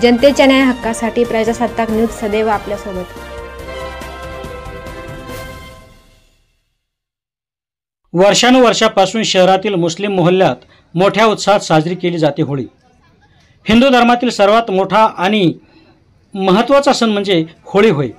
जनतेच्या न्याय हक्कासाठी प्रजासत्ताक न्यूज सदैव आपल्यासोबत। वर्षानुवर्षापासून शहरातील मुस्लिम मोहल्ल्यात मोठ्या उत्साहात साजरी केली जाते होळी। हिंदू धर्मातील सर्वात मोठा आणि महत्त्वाचा सण म्हणजे होळी होय।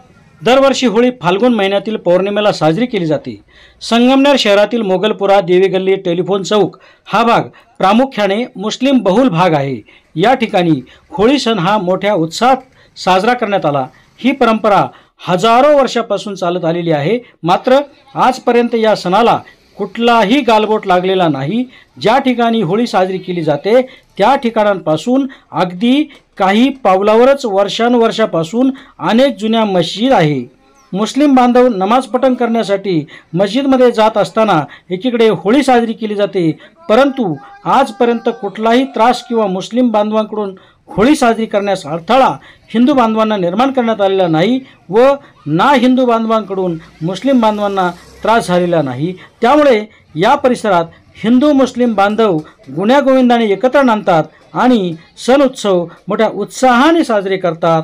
दरवर्षी होळी फाल्गुन महिन्यातील पौर्णिमेला साजरी केली जाते। संगमनेर शहरातील मोगलपुरा, देवी गल्ली, टेलिफोन चौक हा भाग प्रामुख्याने मुस्लिम बहुल भाग आहे। या ठिकाणी होळी सण हा मोठ्या उत्साहात साजरा करण्यात आला। ही परंपरा हजारो वर्षापासून चालत आलेली आहे। मात्र आजपर्यंत या सणाला कुठलाही गालबोट लागलेला नाही। ज्या ठिकाणी होळी साजरी केली जाते त्या ठिकाणांपासून अगदी काही पावलावरच वर्षानुवर्षापासून अनेक जुन्या मस्जिद आहे। मुस्लिम बांधव नमाज पठण करण्यासाठी मस्जिदमध्ये जात असताना एकीकडे होळी साजरी केली जाते, परंतु आजपर्यंत कुठलाही त्रास किंवा मुस्लिम बांधवांकडून होळी साजरी करण्यास अडथळा हिंदू बांधवांना निर्माण करण्यात आलेला नाही व ना हिंदू बांधवांकडून मुस्लिम बांधवांना त्रास झालेला नाही। त्यामुळे या परिसरात हिंदू मुस्लिम बांधव गुण्यागोविंदाने एकत्र नांदतात आणि सण उत्सव मोठ्या उत्साहाने साजरे करतात।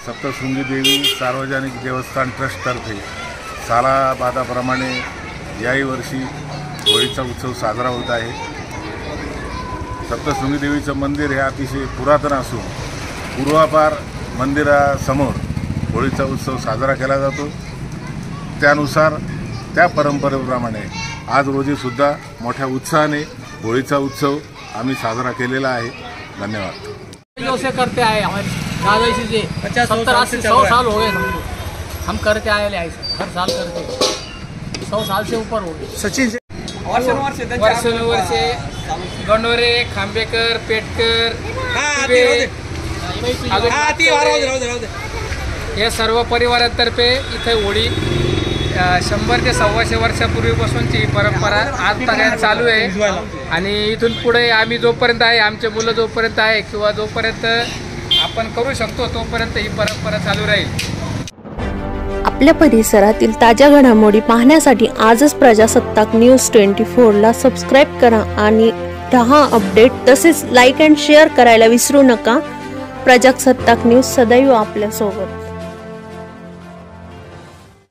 सप्तशृंगी देवी सार्वजनिक देवस्थान ट्रस्टतर्फे सालाबादाप्रमाणे याही वर्षी होळीचा उत्सव साजरा होत आहे। सप्तशृंगी देवीचं मंदिर हे अतिशय पुरातन असून पूर्वापार मंदिरासमोर होळीचा उत्सव साजरा केला जातो। त्यानुसार त्या परंपरेप्रमाणे आज रोजी सुद्धा मोठ्या उत्साहाने होळीचा उत्सव आम्ही साजरा केलेला आहे। धन्यवाद। जो से करते आए हमारे दादाजी से 70-80-100 साल हो गए हम करते आए हर साल करते 100 साल से ऊपर हो गए। सचिन वर्षानुवर्षे गणोरे, खांबेकर, पेटकर या सर्व परिवारांतर्फे इथे होळी 100 ते 125 वर्षापूर्वीपासूनची परंपरा आजपर्यंत चालू आहे आणि इथून पुढे आम्ही जोपर्यंत आहे, आमचे मुलं जोपर्यंत आहे किंवा जोपर्यंत आपण करू शकतो तोपर्यंत ही परंपरा चालू राहील। आपल्या परिसरातील ताज्या घडामोडी पाहण्यासाठी आजच प्रजासत्ताक न्यूज 24 ला सबस्क्राइब करा आणि 10 अपडेट तसेच लाईक अँड शेअर करायला विसरू नका। प्रजासत्ताक न्यूज सदैव आपल्या सोबत।